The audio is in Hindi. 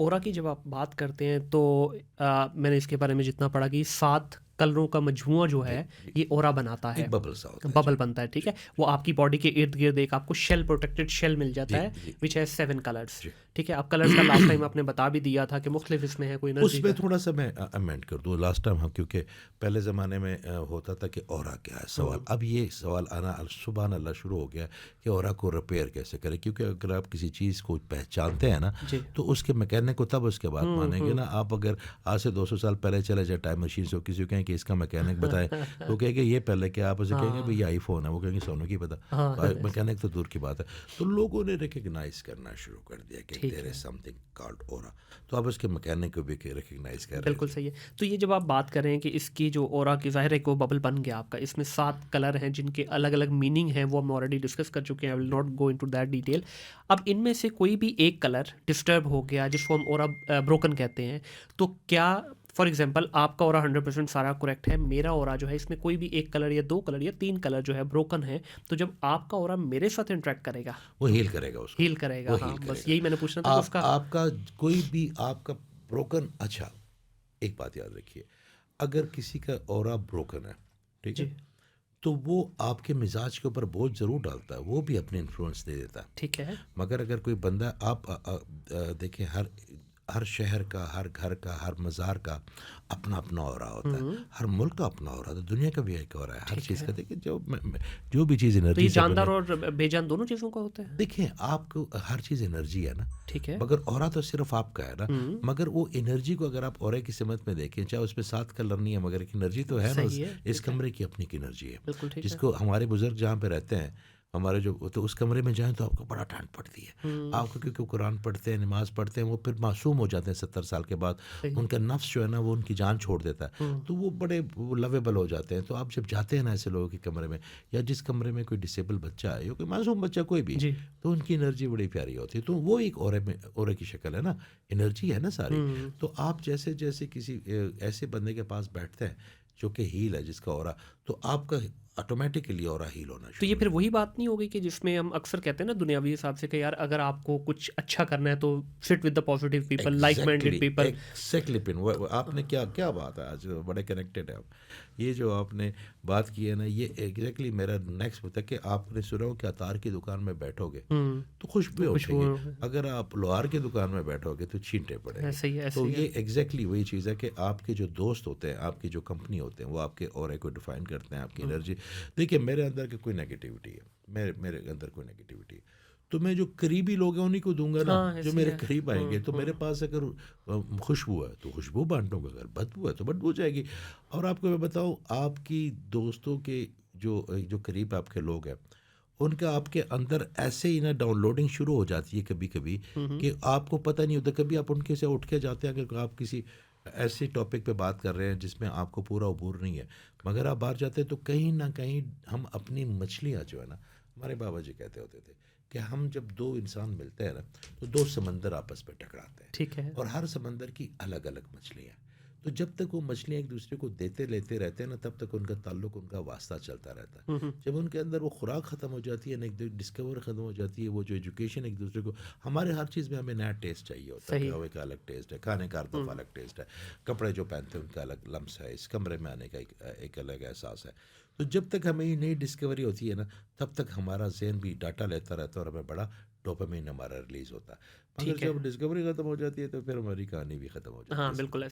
ओरा की जब आप बात करते हैं तो मैंने इसके बारे में जितना पढ़ा कि 7 कलरों का मजमुआ जो जी, है जी। ये ओरा बनाता है। एक बबल सा होता है। जी, बबल बनता है, ठीक जी, है? वो आपकी बॉडी के इर्द-गिर्द एक आपको शेल, प्रोटेक्टेड शेल मिल जाता जी, है जी, व्हिच हैज़ 7 कलर्स, जी। ठीक है? अब कलर्स का लास्ट टाइम आपने बता भी दिया था कि मुख्तलिफ इसमें है, कोई एनर्जी उसमें का। थोड़ा-सा मैं अमेंड कर दूँ लास्ट टाइम, हाँ, क्योंकि पहले ज़माने में होता था कि ऑरा क्या है सवाल। हुँ, अब ये सवाल आना सुबहान अल्लाह शुरू हो गया कि ऑरा को रिपेयर कैसे करें? क्योंकि अगर आप किसी चीज़ को पहचानते हैं ना, जी। तो उसके मैकेनिक को तब उसके बाद हुँ, मानेंगे हुँ। ना। आप अगर आज से 200 साल पहले चले जाएँ टाइम मशीन से, किसी को कहें कि इसका मैकेनिक बताएँ, तो कहेंगे ये पहले क्या? आप उसे कहेंगे भई हाँ, ये आईफ़ोन है, वो कहेंगे सोनू की पता। हाँ, मैकेनिक तो दूर की बात है। तो लोगों ने रिकॉग्नाइज़ करना शुरू कर दिया कि ठीक देयर इज़ है। Something called aura. तो अब उसके मैकेनिक को भी रिकॉग्नाइज़ कर रहे हैं। बिल्कुल जी। सही है। तो ये जब आप बात कर रहे हैं कि इसकी जो ऑरा की ज़ाहिर है कि वो बबल बन गया आपका, इसमें 7 कलर हैं जिनके अलग-अलग मीनिंग हैं, वो हम ऑलरेडी डिस्कस कर चुके हैं, आई विल जी। Not go into that detail. अब इनमें से कोई भी एक कलर डिस्टर्ब हो गया जिसको हम ऑरा ब्रोकन कहते हैं, तो क्या फॉर एग्ज़ाम्पल आपका ऑरा 100% सारा करेक्ट है, मेरा ऑरा जो है इसमें कोई भी 1 कलर या 2 कलर या 3 कलर जो है ब्रोकन है, तो जब आपका ऑरा मेरे साथ इंटरैक्ट करेगा, वो तो हील करेगा उसको, हील करेगा। वो हाँ, हील बस करेगा। यही मैंने पूछना था कि आप उसका। आपका कोई भी आपका ब्रोकन, अच्छा, एक बात याद रखिए, अगर किसी का ऑरा ब्रोकन है, ठीक है? जी, तो वो आपके मिज़ाज के ऊपर बोझ ज़रूर डालता है, वो भी अपनी इन्फ्लुएंस दे देता है। ठीक है। मगर अगर कोई बंदा आप देखिए, हर हर शहर का, हर घर का, हर मज़ार का अपना-अपना ऑरा होता है। हुँ, हर मुल्क का अपना ऑरा होता है, दुनिया का भी एक ऑरा है। हर ठीक चीज़ है। का देखिए, जो भी चीज़ तो ये एनर्जी से जानदार बने। और बेजान दोनों चीज़ों का होता है? देखिए, आपको हर चीज़ एनर्जी है ना, ठीक है। मगर ऑरा तो सिर्फ़ आपका है ना, हुँ, मगर वो एनर्जी को अगर आप ऑरा की सिमत में देखें, चाहे उसमें 7 कलर नहीं है, मगर एक एनर्जी तो है ना, सही है, इस ठीक है। कमरे की अपनी एक एनर्जी है, बिल्कुल ठीक है। जिसको हमारे बुज़ुर्ग जहाँ पे रहते हैं, हमारे जो, तो उस कमरे में जाएँ तो आपको बड़ा ठंड पड़ती है। हुँ, आपको, क्योंकि वो कुरान पढ़ते हैं, नमाज़ पढ़ते हैं, वो फिर मासूम हो जाते हैं 70 साल के बाद, सही है। उनका नफ्स जो है ना, वो उनकी जान छोड़ देता है, हुँ, तो वो बड़े वो लवेबल हो जाते हैं। तो आप जब जाते हैं ना ऐसे लोगों के कमरे में, या जिस कमरे में कोई डिसेबल बच्चा है या कोई मासूम बच्चा कोई भी, जी। तो उनकी एनर्जी बड़ी प्यारी होती है। तो वो एक ऑरे में, ऑरे की शक्ल है ना, एनर्जी है ना सारी। हुँ, तो आप जैसे-जैसे किसी ऐसे बंदे के पास बैठते हैं जो कि हील है, जिसका ऑरा, तो आपका ऑटोमैटिकली ऑरा हील होना तो ये शुरू हो फिर जाता वही बात नहीं हो गई कि जिसमें हम अक्सर कहते हैं ना दुनियावी हिसाब से कि यार अगर आपको कुछ अच्छा करना है तो सिट विद द पॉजिटिव है। People, like minded exactly, people. Exactly pin, वो आपने क्या क्या बात है, आज बड़े कनेक्टेड है आप। ये जो आपने बात की है ना, ये एग्ज़ैक्टली मेरा नेक्स्ट होता है कि आपने सुना हो कि अतार की दुकान में बैठोगे हुँ, तो खुशबुएँ तो खुशबू उठेंगी, अगर आप लोहार की दुकान में बैठोगे तो छींटे पड़ेंगे। ऐसे ही है, तो ऐसे ही है। ये एग्ज़ैक्टली वही चीज़ है कि आपके जो दोस्त होते हैं, आपकी जो कंपनी होते हैं, वो आपके ऑरे को डिफ़ाइन करते हैं, आपकी हुँ, एनर्जी। देखिए, मेरे अंदर की कोई नेगेटिविटी है, मेरे अंदर कोई नेगेटिविटी है, तो मैं जो करीबी लोग हैं उन्हीं को दूँगा ना, हाँ, जो ऐसे ही मेरे है। करीब आएँगे। हुँ, तो मेरे हुँ, पास अगर खुशबू है, तो खुशबू बाँटूँगा, अगर बदबू है, तो बदबू जाएगी। और आपको मैं बताऊँ, आपकी दोस्तों के जो करीब आपके लोग हैं, उनका आपके अंदर ऐसे ही ना डाउनलोडिंग शुरू हो जाती है कभी-कभी, हुँ, हुँ, कि आपको पता नहीं होता, कभी आप उनके से उठ के जाते हैं, अगर आप किसी ऐसे टॉपिक पे बात कर रहे हैं जिसमें आपको पूरा अबूर नहीं है, मगर आप बाहर जाते हैं तो कहीं न कहीं हम अपनी मछलियाँ जो है ना, हमारे बाबा जी कहते होते थे कि हम जब 2 इंसान मिलते हैं ना, तो 2 समंदर आपस में टकराते हैं, ठीक है। और हर समंदर की अलग-अलग मछलियाँ हैं। तो जब तक वो मछलियाँ एक-दूसरे को देते लेते रहते हैं ना, तब तक उनका ताल्लुक, उनका वास्ता चलता रहता है। हुँ, हुँ, जब उनके अंदर वो खुराक ख़त्म हो जाती है ना, एक डिस्कवर ख़त्म हो जाती है, वो जो एजुकेशन एक दूसरे को, हमारे हर चीज़ में हमें नया टेस्ट चाहिए होता है, सही है। कहवे का अलग टेस्ट है, खाने का हर दफ़ा हुँ, अलग टेस्ट है, कपड़े जो पहनते हैं उनका अलग लम्स है, इस कमरे में आने का एक अलग एहसास है। तो जब तक हमें ये नई डिस्कवरी होती है ना, तब तक हमारा ज़हन भी डाटा लेता रहता है और हमें बड़ा डोपामाइन हमारा रिलीज़ होता है। मगर ठीक है। जब डिस्कवरी ख़त्म हो जाती है तो फिर हमारी कहानी भी ख़त्म हो जाती हाँ, है बिल्कुल। ज़िंदगी।